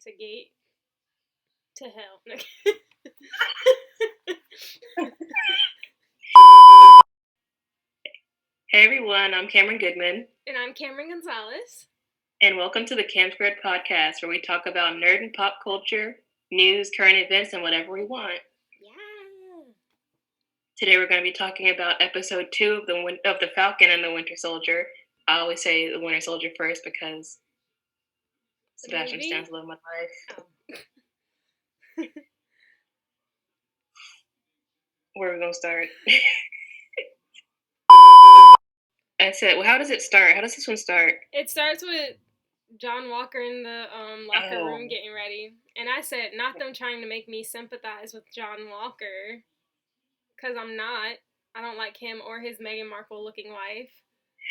It's a gate to hell. Hey everyone, I'm Cameron Goodman. And I'm Cameron Gonzalez. And welcome to the CamSquared podcast, where we talk about nerd and pop culture, news, current events, and whatever we want. Yeah. Today we're going to be talking about episode 2 of the Falcon and the Winter Soldier. I always say the Winter Soldier first because Sebastian Stan's love my life. Oh. Where are we going to start? I said, well, how does it start? How does this one start? It starts with John Walker in the locker room getting ready. And I said, not them trying to make me sympathize with John Walker. Because I'm not. I don't like him or his Meghan Markle looking wife.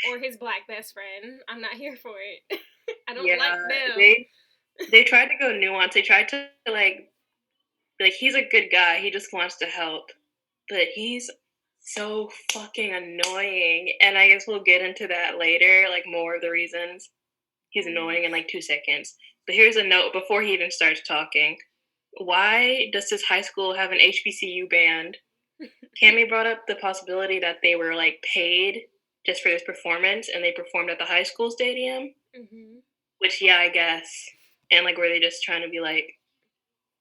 Or his black best friend. I'm not here for it. I don't like them. They tried to go nuance. They tried to, like, he's a good guy. He just wants to help. But he's so fucking annoying. And I guess we'll get into that later, like, more of the reasons he's annoying in, like, 2 seconds. But here's a note before he even starts talking. Why does this high school have an HBCU band? Cammy brought up the possibility that they were, like, paid just for this performance, and they performed at the high school stadium. Mm-hmm. Which, yeah, I guess. And, like, were they just trying to be, like,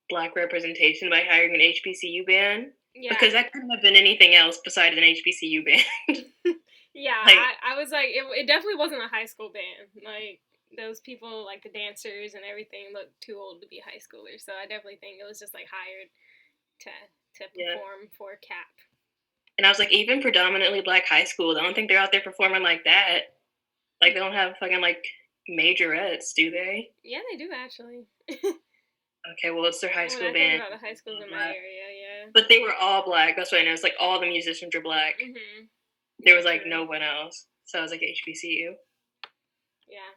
black representation by hiring an HBCU band? Yeah. Because that couldn't have been anything else besides an HBCU band. Yeah, like, I was like, it definitely wasn't a high school band. Like, those people, like the dancers and everything, looked too old to be high schoolers. So I definitely think it was just, like, hired to perform for Cap. And I was like, even predominantly black high schools, I don't think they're out there performing like that. Like, they don't have fucking, like, majorettes, do they? Yeah, they do, actually. Okay, well, it's their high school band. I think about the high schools in my area, yeah. But they were all black. That's what I know. It's like all the musicians were black. Mm-hmm. There was, like, no one else. So I was like, HBCU. Yeah.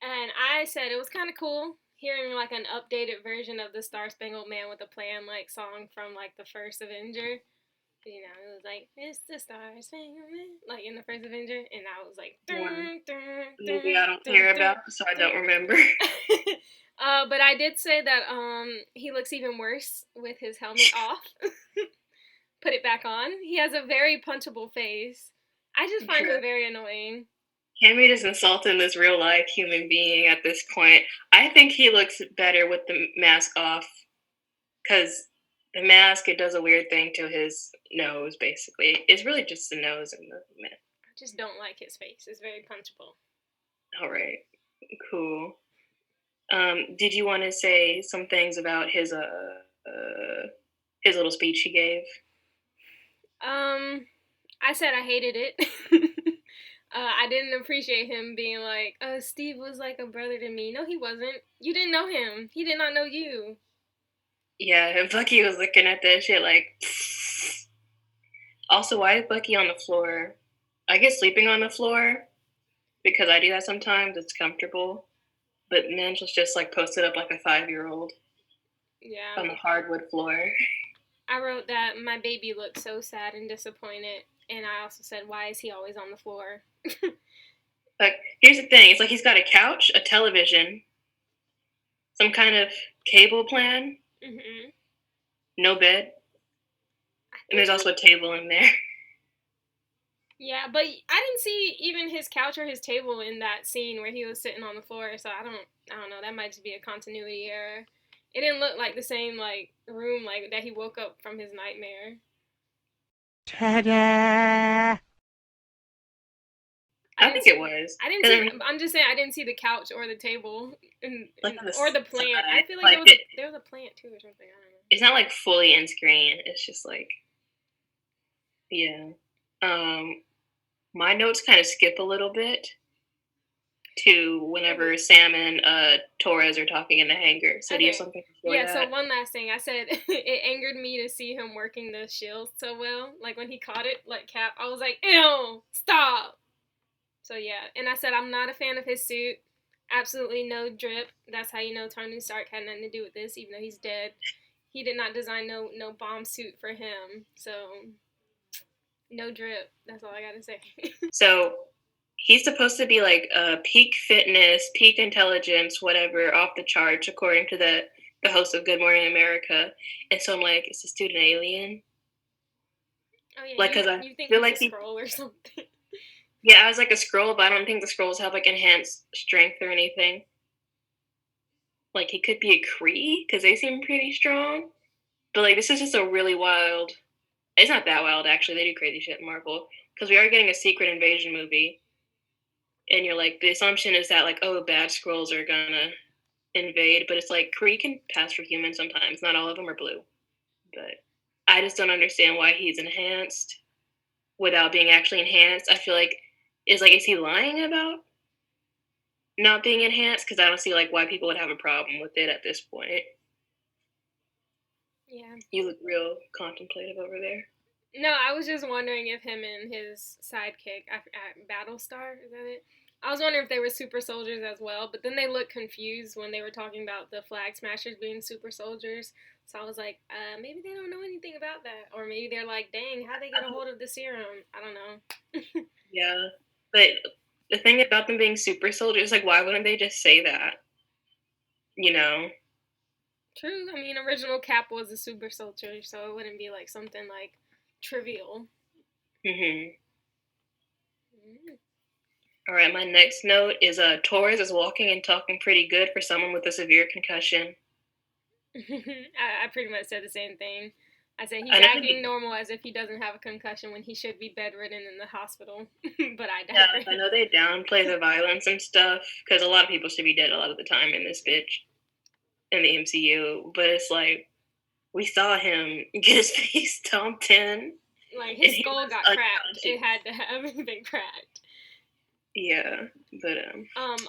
And I said it was kind of cool hearing, like, an updated version of the Star Spangled Man with a Plan, like, song from, like, the first Avenger. You know, it was like, it's the Star Spangled Man, like, in the first Avenger. And I was like, movie I don't care about, so I don't remember. But I did say that he looks even worse with his helmet off. Put it back on. He has a very punchable face. I just find him very annoying. Cammy just insulting this real life human being at this point. I think he looks better with the mask off, because the mask, it does a weird thing to his nose, basically. It's really just the nose and the mask. I just don't like his face. It's very punchable. All right. Cool. Did you want to say some things about his little speech he gave? I said I hated it. I didn't appreciate him being like, Steve was like a brother to me. No, he wasn't. You didn't know him. He did not know you. Yeah, and Bucky was looking at that shit like... Also, why is Bucky on the floor? I get sleeping on the floor because I do that sometimes. It's comfortable. But Minch was just, like, posted up like a 5-year-old. Yeah. On the hardwood floor. I wrote that my baby looked so sad and disappointed. And I also said, why is he always on the floor? Like, here's the thing. It's like he's got a couch, a television, some kind of cable plan, no bed, and there's also a table in there. Yeah, but I didn't see even his couch or his table in that scene where he was sitting on the floor, so I don't know, that might just be a continuity error. It didn't look like the same, like, room, like, that he woke up from his nightmare. Ta-da! I think it was. I'm just saying I didn't see the couch or the table or the plant. Side. I feel like there was a plant too or something. I don't know. It's not like fully in screen. It's just like, yeah. My notes kind of skip a little bit to whenever Sam and Torres are talking in the hangar. So do you have something before that? So one last thing. I said it angered me to see him working the shield so well. Like when he caught it, like Cap, I was like, ew, stop. So yeah, and I said I'm not a fan of his suit. Absolutely no drip. That's how you know Tony Stark had nothing to do with this, even though he's dead. He did not design no bomb suit for him. So no drip. That's all I gotta say. So he's supposed to be like peak fitness, peak intelligence, whatever, off the charts according to the host of Good Morning America. And so I'm like, is this dude an alien? Oh yeah, Like, cause I you think feel he's like a scroll or something? yeah, I was like a scroll, but I don't think the scrolls have like enhanced strength or anything. Like he could be a Kree because they seem pretty strong. But like this is just a really wild. It's not that wild actually. They do crazy shit in Marvel because we are getting a Secret Invasion movie, and you're like the assumption is that like oh bad scrolls are gonna invade, but it's like Kree can pass for human sometimes. Not all of them are blue, but I just don't understand why he's enhanced without being actually enhanced. I feel like is he lying about not being enhanced? Because I don't see like why people would have a problem with it at this point. Yeah. You look real contemplative over there. No, I was just wondering if him and his sidekick, Battlestar, is that it? I was wondering if they were super soldiers as well, but then they looked confused when they were talking about the Flag Smashers being super soldiers. So I was like, maybe they don't know anything about that. Or maybe they're like, dang, how'd they get a hold of the serum? I don't know. Yeah, but the thing about them being super soldiers, like, why wouldn't they just say that? You know? True. I mean, original Cap was a super soldier, so it wouldn't be like something like trivial. Mm-hmm. Mm. All right, my next note is Torres is walking and talking pretty good for someone with a severe concussion. I pretty much said the same thing. I said he's I know acting normal as if he doesn't have a concussion when he should be bedridden in the hospital. But I yeah, digress. I know they downplay the violence and stuff because a lot of people should be dead a lot of the time in this bitch in the MCU, but it's like we saw him get his face stomped in. Like his skull got cracked. Unconscious. It had to have been cracked. Yeah, but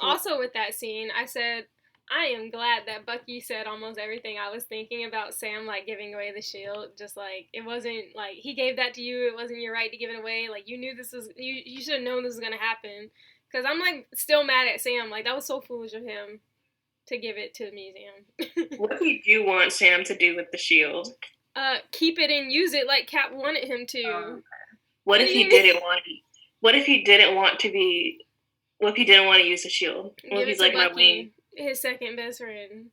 Also with that scene, I said I am glad that Bucky said almost everything I was thinking about Sam like giving away the shield. Just like it wasn't like he gave that to you. It wasn't your right to give it away. Like you knew this was you should have known this was gonna happen. Cause I'm like still mad at Sam. Like that was so foolish of him to give it to the museum. what did you want Sam to do with the shield? Keep it and use it like Cap wanted him to. What if he didn't want? What if he didn't want to be? What if he didn't want to use the shield? What if he's like Bucky, my wing? his second best friend.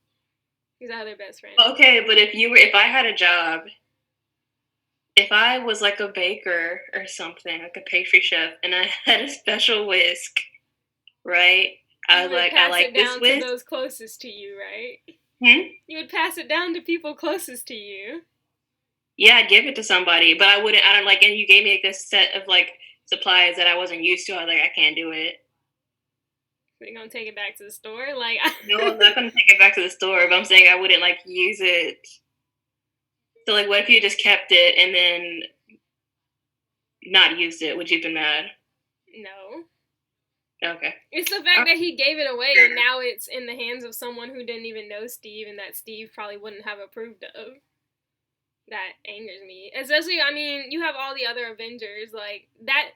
His other best friend. Okay, but if I had a job, if I was like a baker or something, like a pastry chef, and I had a special whisk, right? I like this whisk. To those closest to you, right? Hmm? You would pass it down to people closest to you. Yeah, I'd give it to somebody, but I wouldn't. I don't like. And you gave me like this set of like supplies that I wasn't used to. I was like, I can't do it. Are you gonna take it back to the store? Like, no, I'm not gonna take it back to the store. But I'm saying I wouldn't like use it. So like, what if you just kept it and then not used it? Would you have been mad? No. Okay. It's the fact that he gave it away and now it's in the hands of someone who didn't even know Steve and that Steve probably wouldn't have approved of. That angers me. Especially, I mean, you have all the other Avengers. Like, that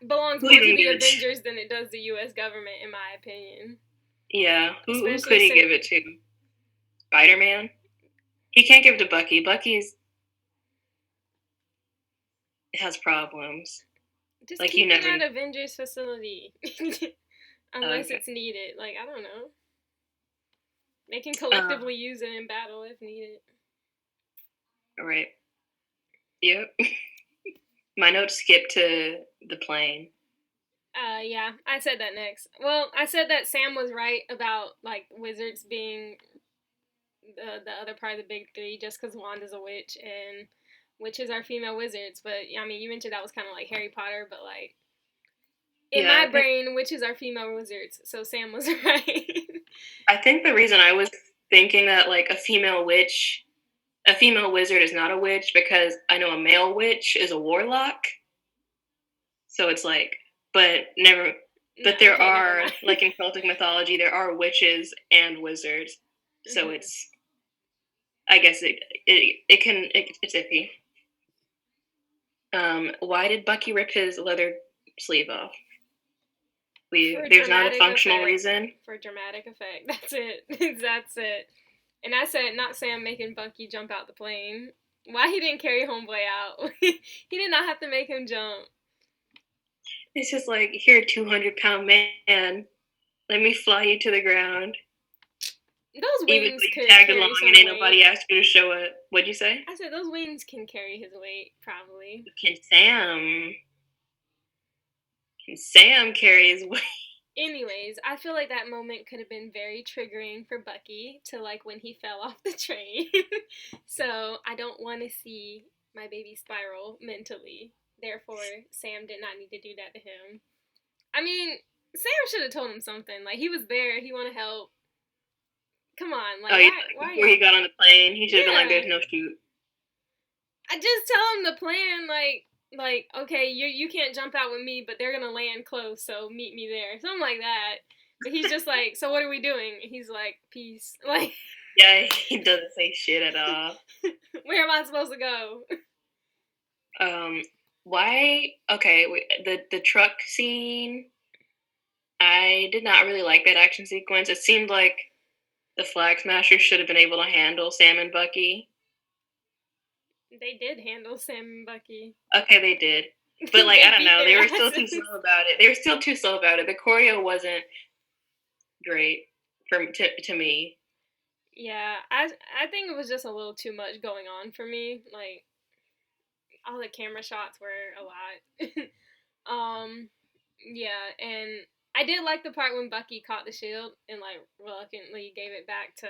belongs more to the Avengers than it does the U.S. government, in my opinion. Yeah. Who could he give it to? Spider-Man? He can't give it to Bucky. Bucky's has problems. Just like keep it at Avengers facility. Unless it's needed. Like, I don't know. They can collectively use it in battle if needed. All right. Yep. My notes skip to the plane. Yeah, I said that next. Well, I said that Sam was right about, like, wizards being the other part of the big three just because Wanda's a witch and witches are female wizards. But, I mean, you mentioned that was kind of like Harry Potter, but, like, in my brain, witches are female wizards, so Sam was right. I think the reason I was thinking that, like, a female wizard is not a witch because I know a male witch is a warlock. So it's like, but there are, like in Celtic mythology, there are witches and wizards. So it's, I guess it's iffy. Why did Bucky rip his leather sleeve off? There's not a functional reason. For dramatic effect. That's it. That's it. And I said, not Sam making Bucky jump out the plane. Why he didn't carry Homeboy out? He did not have to make him jump. It's just like, here, 200-pound man, let me fly you to the ground. Those Even wings though you could tagged carry along some and ain't weight. nobody asked you to show up. What'd you say? I said those wings can carry his weight, probably. Can Sam carry his weight? Anyways, I feel like that moment could have been very triggering for Bucky to like when he fell off the train. So I don't want to see my baby spiral mentally. Therefore, Sam did not need to do that to him. I mean, Sam should have told him something. Like he was there, he want to help. Come on, like Oh, yeah, why are before he y'all? got on the plane, he should have been like, Yeah, there's no shoot. I just tell him the plan. Like okay, you can't jump out with me, but they're gonna land close, so meet me there, something like that. But he's just like, so what are we doing? He's like, peace. Like, Yeah, he doesn't say shit at all. where am I supposed to go? Why? Okay, the truck scene. I did not really like that action sequence. It seemed like the Flag Smashers should have been able to handle Sam and Bucky. They did handle Sam and Bucky. Okay, they did. But, like, They I don't beat know. They their were still too asses. slow about it. The choreo wasn't great to me. Yeah, I think it was just a little too much going on for me. Like all the camera shots were a lot. Yeah, and I did like the part when Bucky caught the shield and like reluctantly gave it back to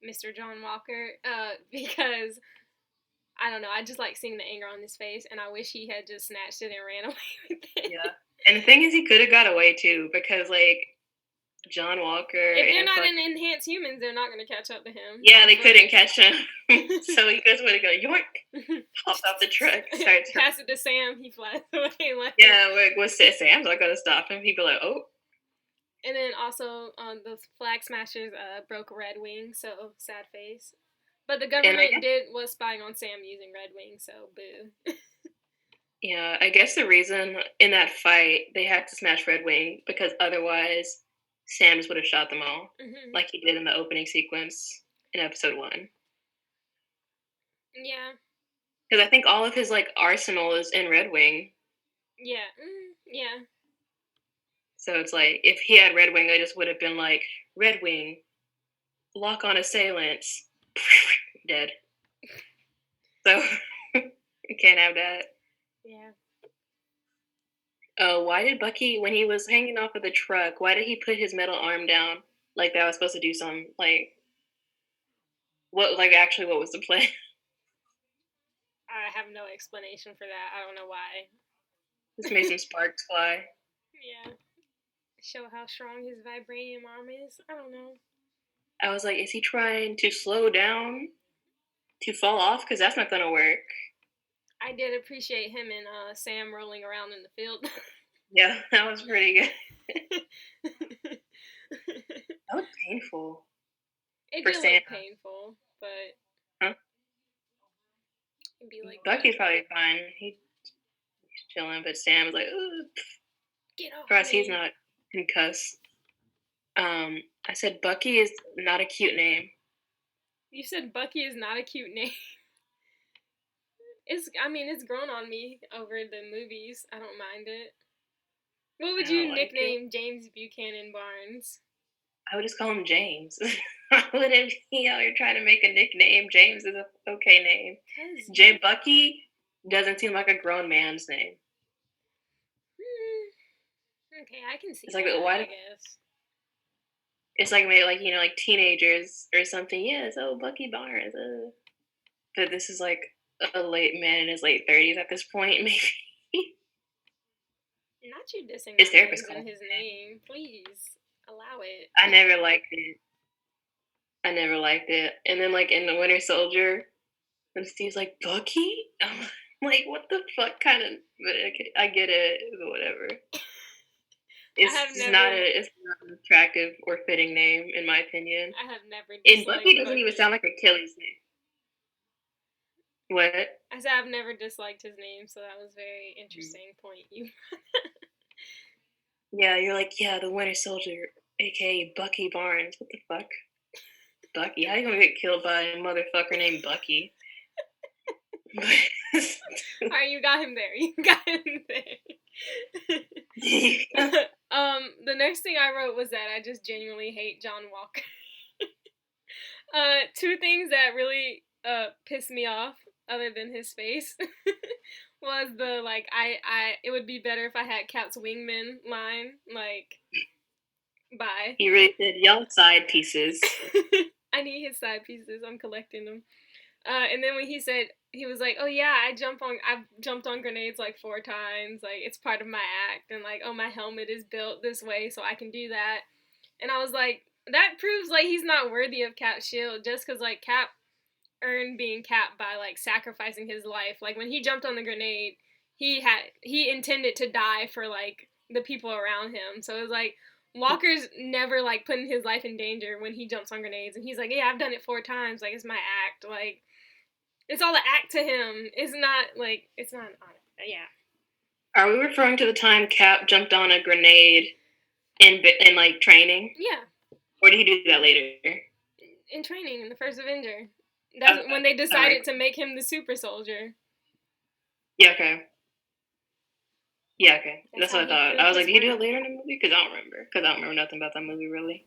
Mr. John Walker because I don't know, I just like seeing the anger on his face and I wish he had just snatched it and ran away with it. Yeah. And the thing is, he could have got away, too, because, like, John Walker If they're and not in fucking... enhanced humans, they're not going to catch up to him Yeah, on they foot. couldn't catch him. So he just would have gone, yoink, hopped off the truck, starts... Pass it to Sam, he flies away. Like, Yeah, like, what's it? Sam's not going to stop him. He'd be like, oh. and then also, the Flag Smashers broke Red Wing, so sad face. But the And I government guess, was spying on Sam using Red Wing, so boo. yeah, I guess the reason in that fight they had to smash Red Wing because otherwise Sam just would have shot them all, Hmm. like he did in the opening sequence in episode 1. Yeah, Because I think all of his, like, arsenal is in Red Wing. yeah, yeah. So it's like, if he had Red Wing, I just would have been like, Red Wing, lock on assailants, dead. So, you can't have that. Yeah. Why did Bucky, when he was hanging off of the truck, why did he put his metal arm down? Like that was supposed to do something. Like, actually, what was the plan? I have no explanation for that. I don't know why. Just made some sparks fly. Yeah. Show how strong his vibranium arm is. I don't know. I was like, is he trying to slow down to fall off? Because that's not going to work. I did appreciate him and Sam rolling around in the field. Yeah, that was pretty good. That was painful. It For did Sam. look painful, but Huh? it'd be like Bucky's probably fine. He's chilling, but Sam's like, ooh. get off For us, me. he's not concussed. I said Bucky is not a cute name. You said Bucky is not a cute name. It's grown on me over the movies. I don't mind it. What would I you don't like it. nickname James Buchanan Barnes? I would just call him James. I wouldn't be out here trying to make a nickname. James is an okay name. J Bucky doesn't seem like a grown man's name. Okay, I can see It's like, that, why? I guess. It's like maybe like, like teenagers or something. Yeah, so Bucky Barnes. But this is like a late man in his late 30s at this point, maybe. Not you dissing His my therapist man's in called his him. name. Please, allow it. I never liked it. I never liked it. And then like in the Winter Soldier, and Steve's like, Bucky? I'm like, what the fuck kind of... But okay, I get it, but whatever. It's not an attractive or fitting name, in my opinion. I have never And disliked Bucky doesn't even sound like Achilles' name. What? I said I've never disliked his name, so that was a very interesting point. Yeah, you're like, yeah, the Winter Soldier, aka Bucky Barnes. What the fuck? Bucky? How you gonna get killed by a motherfucker named Bucky? Alright, you got him there. You got him there. The next thing I wrote was that I just genuinely hate John Walker. Two things that really pissed me off, other than his face, was the like it would be better if I had Cap's wingman line, like, bye. He really said, y'all side pieces. I need his side pieces. I'm collecting them. And then when he said, he was like, "Oh yeah, I've jumped on grenades like 4 times. Like, it's part of my act, and like, oh, my helmet is built this way, so I can do that." And I was like, that proves like he's not worthy of Cap's shield, just because like Cap earned being Cap by like sacrificing his life. Like when he jumped on the grenade, he intended to die for like the people around him. So it was like Walker's never like putting his life in danger when he jumps on grenades, and he's like, "Yeah, I've done it 4 times. Like, it's my act. Like, it's all an act to him. It's not like it's not on. Yeah." Are we referring to the time Cap jumped on a grenade in like training? Yeah. Or did he do that later? In training, in the first Avenger. That's when they decided to make him the super soldier. Yeah, okay. Yeah, okay. That's what I thought. I was like, did he do it later in the movie? Because I don't remember. Because I don't remember nothing about that movie, really.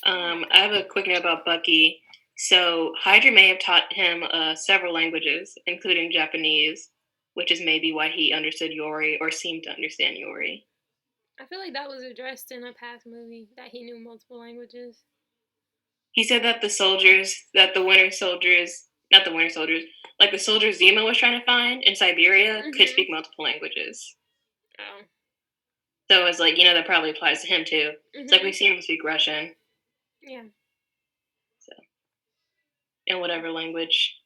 I have a quick note about Bucky. So Hydra may have taught him several languages, including Japanese, which is maybe why he understood Yori or seemed to understand Yori. I feel like that was addressed in a past movie, that he knew multiple languages. He said that the soldiers, like the soldiers Zemo was trying to find in Siberia, could speak multiple languages. Oh. So it's like, that probably applies to him too. It's like we see him speak Russian. Yeah. So, in whatever language.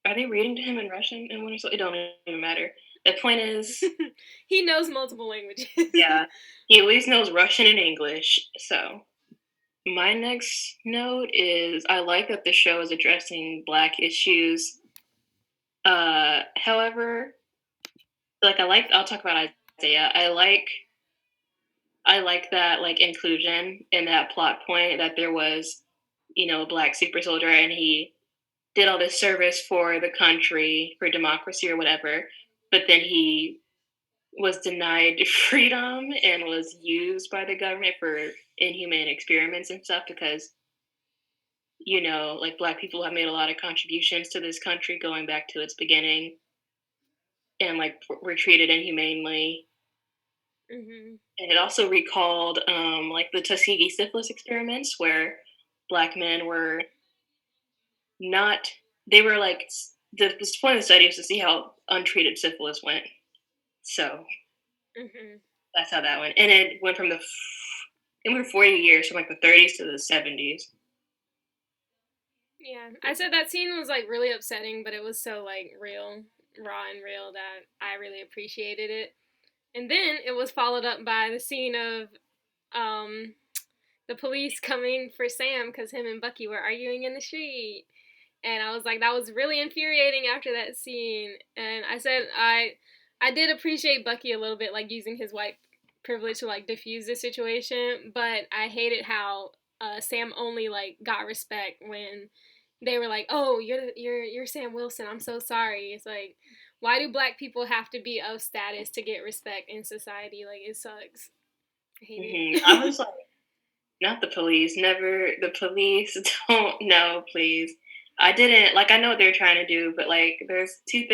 Are they reading to him in Russian in Winter Soldier? It don't even matter. The point is, he knows multiple languages. Yeah, he at least knows Russian and English. So, my next note is I like that the show is addressing Black issues. However, I'll talk about Isaiah. I like that like inclusion in that plot point that there was, a Black super soldier and he did all this service for the country, for democracy or whatever, but then he was denied freedom and was used by the government for inhumane experiments and stuff because, like Black people have made a lot of contributions to this country going back to its beginning and like were treated inhumanely. And it also recalled like the Tuskegee syphilis experiments where Black men were not, they were like, the point of the study is to see how untreated syphilis went. So that's how that went. And it went from 40 years, from like the 30s to the 70s. Yeah, I said that scene was like really upsetting, but it was so like real, raw and real that I really appreciated it. And then it was followed up by the scene of the police coming for Sam because him and Bucky were arguing in the street. And I was like, that was really infuriating after that scene. And I said I did appreciate Bucky a little bit, like using his white privilege to like diffuse the situation, but I hated how Sam only like got respect when they were like, "Oh, you're Sam Wilson. I'm so sorry." It's like, why do Black people have to be of status to get respect in society? Like, it sucks. I hate it. I was like, not the police. Never. The police don't. No, please. I didn't, like, I know what they're trying to do, but, like, there's two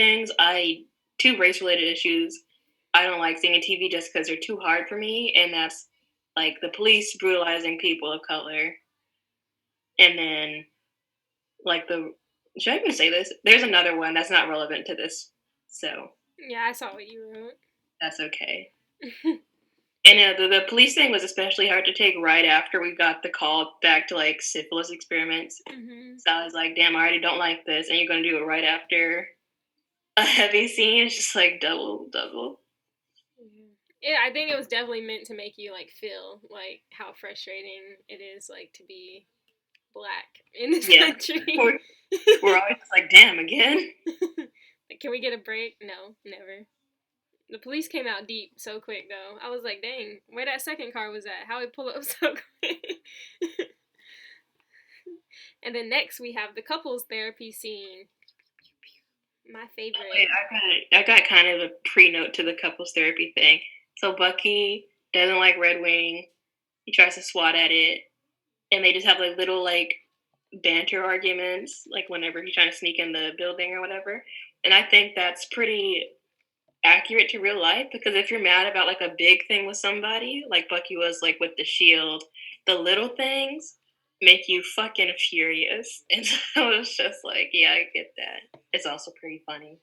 race-related issues I don't like seeing on TV just because they're too hard for me, and that's, like, the police brutalizing people of color, and then, like, should I even say this? There's another one that's not relevant to this, so. Yeah, I saw what you wrote. That's okay. And the police thing was especially hard to take right after we got the call back to like syphilis experiments. So I was like, damn, I already don't like this, and you're gonna do it right after a heavy scene. It's just like double. Yeah, I think it was definitely meant to make you like feel like how frustrating it is like to be Black in this country. We're always just like, damn, again. Like, can we get a break? No, never. The police came out deep so quick, though. I was like, dang, where that second car was at? How it pull up so quick? And then next we have the couples therapy scene. My favorite. Wait, I got kind of a pre-note to the couples therapy thing. So Bucky doesn't like Red Wing. He tries to swat at it, and they just have like little like banter arguments, like whenever he's trying to sneak in the building or whatever. And I think that's pretty accurate to real life, because if you're mad about like a big thing with somebody, like Bucky was like with the shield, the little things make you fucking furious. And so it's just like, yeah, I get that. It's also pretty funny.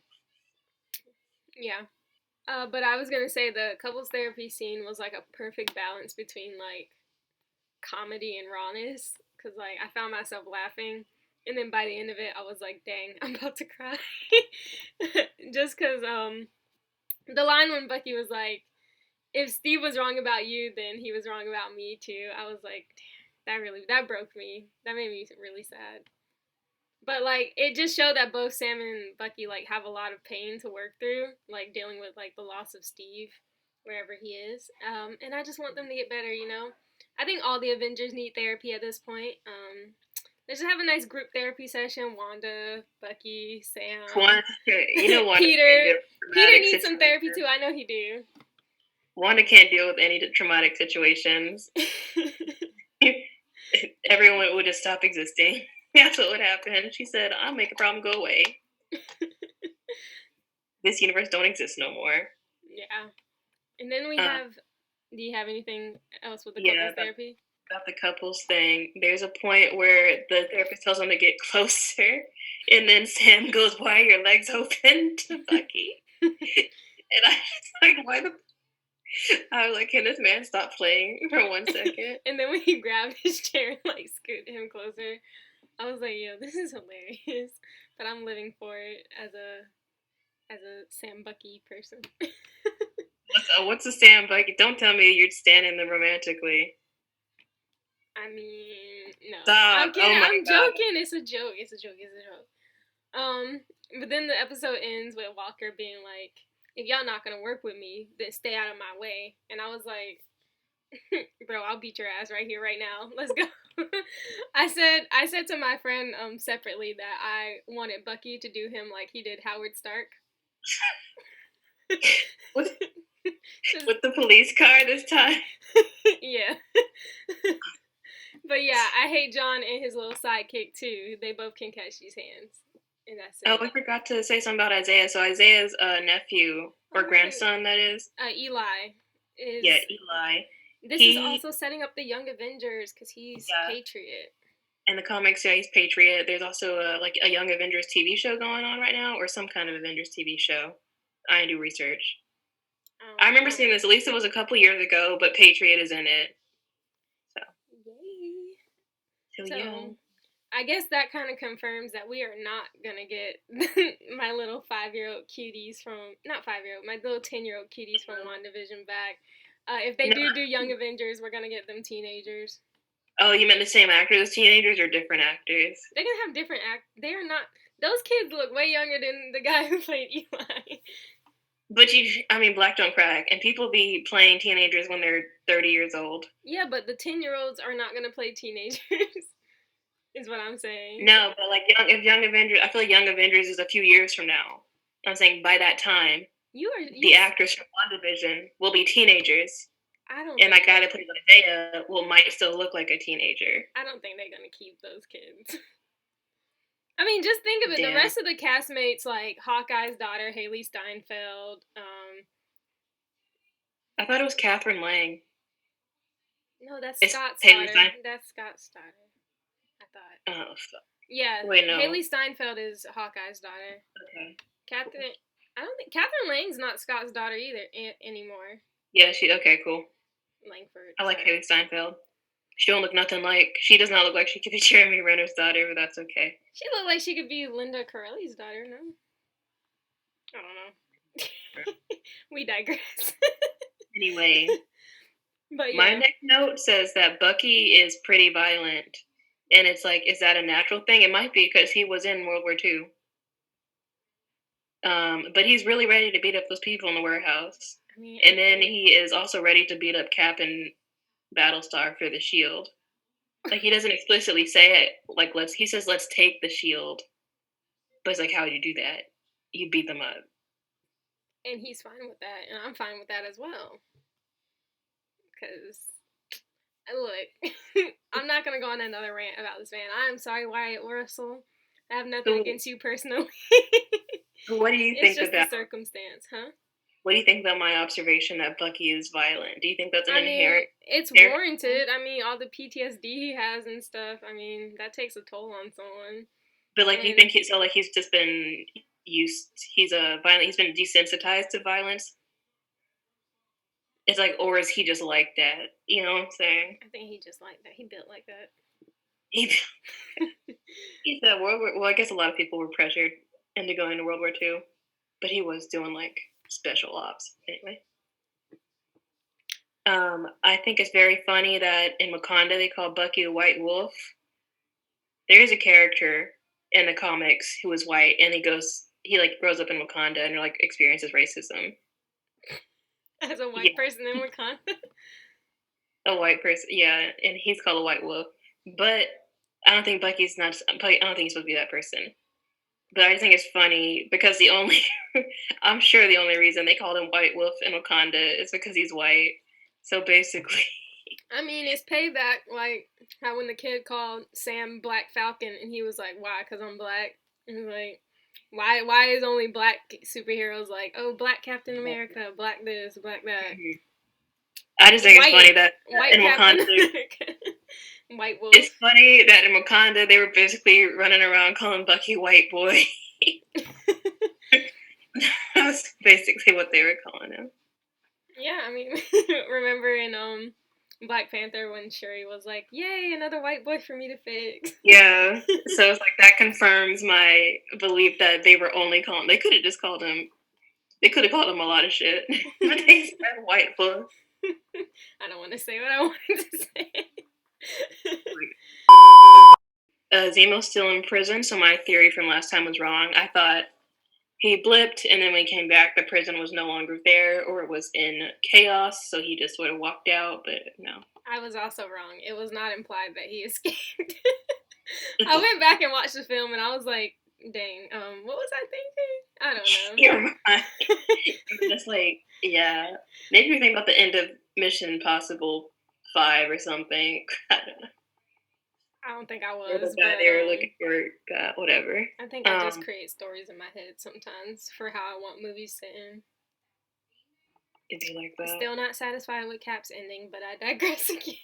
Yeah. But I was gonna say the couples therapy scene was like a perfect balance between like comedy and rawness, because like I found myself laughing, and then by the end of it I was like, dang, I'm about to cry. Just because the line when Bucky was like, if Steve was wrong about you, then he was wrong about me too, I was like, damn, that broke me. That made me really sad. But like it just showed that both Sam and Bucky like have a lot of pain to work through, like dealing with like the loss of Steve wherever he is. And I just want them to get better, you know. I think all the Avengers need therapy at this point. Let's just have a nice group therapy session. Wanda, Bucky, Sam, Wanda, you know, Wanda Peter. Peter needs some situation. therapy too. I know he do. Wanda can't deal with any traumatic situations. Everyone would just stop existing. That's what would happen. She said, I'll make a problem go away. This universe don't exist no more. Yeah. And then we have, do you have anything else with the couples therapy? About the couples thing, there's a point where the therapist tells them to get closer, and then Sam goes, why are your legs open, to Bucky? And I was like, why the... I was like, can this man stop playing for 1 second? And then when he grabbed his chair and like scooted him closer, I was like, yo, this is hilarious. But I'm living for it as a Sam Bucky person. What's a Sam Bucky? Don't tell me you're standing them romantically. I mean, no. Stop. I'm kidding. Oh I'm joking. It's a joke. It's a joke. But then the episode ends with Walker being like, if y'all not gonna work with me, then stay out of my way. And I was like, bro, I'll beat your ass right here, right now. Let's go. I said to my friend separately that I wanted Bucky to do him like he did Howard Stark. With the police car this time? Yeah. But yeah, I hate John and his little sidekick too. They both can catch these hands. And that's it. Oh, I forgot to say something about Isaiah. So Isaiah's nephew, or grandson, that is. Eli. Yeah, Eli. This is also setting up the Young Avengers, because he's Patriot. In the comics, yeah, he's Patriot. There's also a Young Avengers TV show going on right now, or some kind of Avengers TV show. I didn't do research. I remember seeing this, at least it was a couple years ago, but Patriot is in it. So. Yay. So yeah. I guess that kind of confirms that we are not going to get my little 5-year-old cuties from, not 5-year-old, my little 10-year-old cuties from WandaVision back. If they do Young Avengers, we're going to get them teenagers. Oh, you meant the same actors as teenagers or different actors? They're going to have different They are not, those kids look way younger than the guy who played Eli. But black don't crack, and people be playing teenagers when they're 30 years old. Yeah, but the 10-year-olds are not going to play teenagers. Is what I'm saying. No, but like Young Avengers, I feel like Young Avengers is a few years from now. I'm saying by that time, the actors from WandaVision will be teenagers. And my guy that plays Isaiah might still look like a teenager. I don't think they're gonna keep those kids. I mean, just think of it. Damn. The rest of the castmates, like Hawkeye's daughter, Haley Steinfeld. I thought it was Catherine Lang. No, that's Scott's daughter. That's Scott's daughter. I thought. Oh, fuck. Yeah. Wait, no. Haley Steinfeld is Hawkeye's daughter. Okay. I don't think Catherine Lang's not Scott's daughter either anymore. Yeah, okay, cool. Langford. I like Haley Steinfeld. She don't look nothing like. She does not look like she could be Jeremy Renner's daughter, but that's okay. She looked like she could be Linda Corelli's daughter. No. I don't know. We digress. Anyway. But yeah. My next note says that Bucky is pretty violent. And it's like, is that a natural thing? It might be, because he was in World War II. But he's really ready to beat up those people in the warehouse. And then he is also ready to beat up Cap and Battlestar for the shield. Like, he doesn't explicitly say it. Like, he says, let's take the shield. But it's like, how would you do that? you beat them up. And he's fine with that, and I'm fine with that as well. Because, look, I'm not going to go on another rant about this man. I'm sorry, Wyatt Russell. I have nothing against you personally. What do you it's think just about the circumstance, huh? What do you think about my observation that Bucky is violent? Do you think that's an inherent? It's warranted. I mean, all the PTSD he has and stuff. I mean, that takes a toll on someone. But like, do you think he's just been used? He's been desensitized to violence. It's like, or is he just like that? You know what I'm saying? I think he just like that. He built like that. He's that World War. Well, I guess a lot of people were pressured into going to World War II, but he was doing like special ops anyway. I think it's very funny that in Wakanda they call Bucky the White Wolf. There is a character in the comics who is white, and he grows up in Wakanda and like experiences racism. As a white person in Wakanda? A white person, yeah, and he's called a White Wolf. But I don't think Bucky's not. I don't think he's supposed to be that person. But I just think it's funny because I'm sure the only reason they called him White Wolf in Wakanda is because he's white. So basically, I mean, it's payback. Like how when the kid called Sam Black Falcon, and he was like, "Why? Because I'm black." And he's like, "Why is only black superheroes like, oh, Black Captain America, Black this, Black that." I just think it's funny that white in Wakanda, White Wolf. It's funny that in Wakanda they were basically running around calling Bucky White Boy. That's basically what they were calling him. Yeah, I mean, remember in Black Panther when Shuri was like, "Yay, another white boy for me to fix." Yeah, so it's like that confirms my belief that they were only calling. They could have just called him. They could have called him a lot of shit, but they said White Boy. I don't want to say what I wanted to say. Zemo's still in prison, so my theory from last time was wrong. I thought he blipped, and then when he came back, the prison was no longer there, or it was in chaos, so he just sort of walked out, but no. I was also wrong. It was not implied that he escaped. I went back and watched the film, and I was like, dang, what was I thinking? I don't know. You're right. Just like, yeah. Maybe you're thinking about the end of Mission Impossible 5 or something. I don't know. I don't think I was. But they were looking for whatever. I think I just create stories in my head sometimes for how I want movies to end. It'd be like that. Still not satisfied with Cap's ending, but I digress again.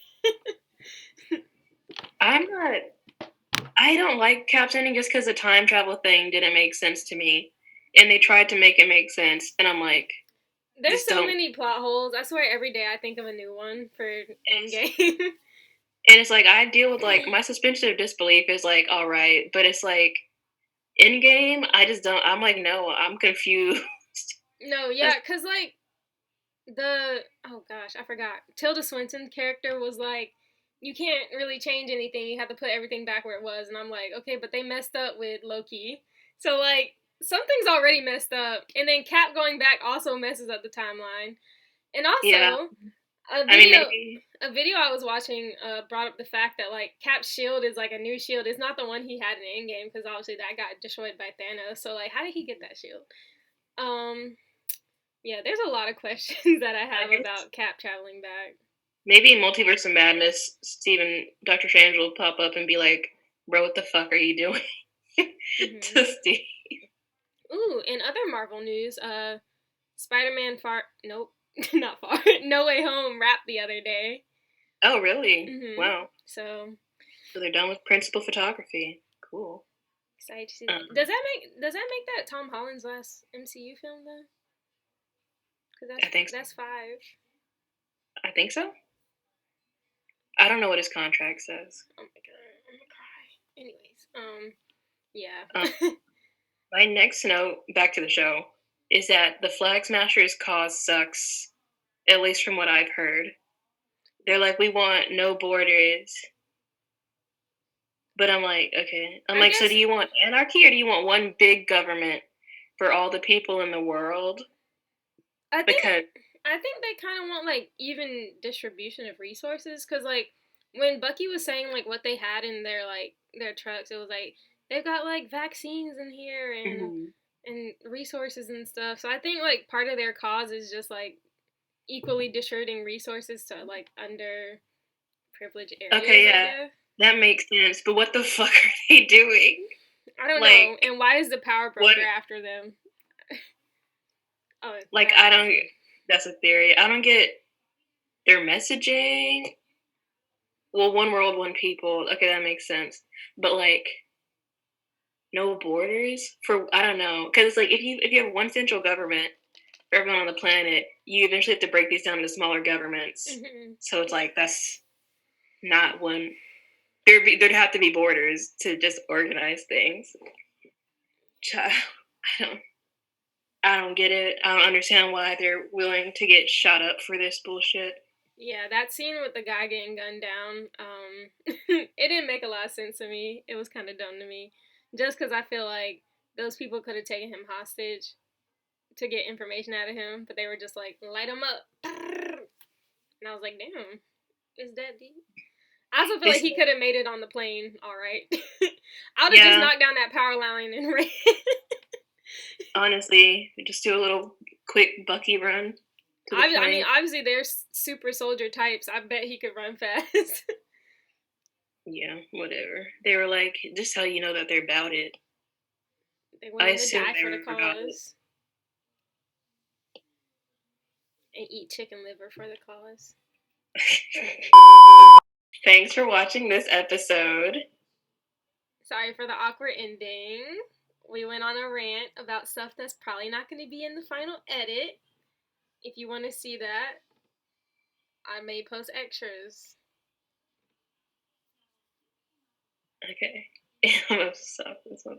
I don't like Cap's ending just because the time travel thing didn't make sense to me. And they tried to make it make sense, and I'm like... There's so many plot holes. I swear every day I think of a new one for Endgame. And it's like, I deal with, like, my suspension of disbelief is, like, all right. But it's, like, Endgame, I just don't... I'm like, no, I'm confused. No, yeah, because, like, oh, gosh, I forgot. Tilda Swinton's character was, like, you can't really change anything. You have to put everything back where it was. And I'm like, okay, but they messed up with Loki. So, like, something's already messed up. And then Cap going back also messes up the timeline. And also... A video I was watching brought up the fact that, like, Cap's shield is, like, a new shield. It's not the one he had in Endgame, because obviously that got destroyed by Thanos. So, like, how did he get that shield? Yeah, there's a lot of questions that I have about Cap traveling back. Maybe in Multiverse of Madness, Dr. Strange will pop up and be like, bro, what the fuck are you doing? To Steve. Ooh, in other Marvel news, Spider-Man not far. No Way Home wrapped the other day. Oh, really? Wow. So they're done with principal photography. Cool. Excited to see that. Does that make that Tom Holland's last MCU film though? Because I think that's 5. I think so. I don't know what his contract says. Oh my god, I'm gonna cry. Anyways, yeah. My next note, back to the show, is that the Flag Smashers' cause sucks. At least from what I've heard. They're like, we want no borders. But I'm like, okay. So do you want anarchy or do you want one big government for all the people in the world? I think they kind of want, like, even distribution of resources. Because, like, when Bucky was saying, like, what they had in their trucks, it was like, they've got, like, vaccines in here and and resources and stuff. So I think like part of their cause is just like equally distributing resources to like underprivileged areas. Okay, I yeah, guess. that makes sense. But what the fuck are they doing? I don't know. Like, And why is the power what? broker after them? Oh, Like, I don't. That's a theory. I don't get their messaging. Well, one world, one people. Okay, that makes sense. But like, no borders for I don't know, because it's like if you have one central government for everyone on the planet, you eventually have to break these down into smaller governments. Mm-hmm. So it's like that's not one. There'd have to be borders to just organize things. I don't. I don't get it. I don't understand why they're willing to get shot up for this bullshit. Yeah, that scene with the guy getting gunned down, it didn't make a lot of sense to me. It was kind of dumb to me. Just because I feel like those people could have taken him hostage to get information out of him, but they were just like, light him up. And I was like, damn, is that deep? I also feel like he could have made it on the plane all right. I would have just knocked down that power line and ran. Honestly, just do a little quick Bucky run. I mean, obviously they're super soldier types. I bet he could run fast. Yeah, whatever. They were like, just how you know that they're about it. They willing to die for the cause. And eat chicken liver for the cause. Thanks for watching this episode. Sorry for the awkward ending. We went on a rant about stuff that's probably not going to be in the final edit. If you want to see that, I may post extras. Okay. I'm gonna stop this one.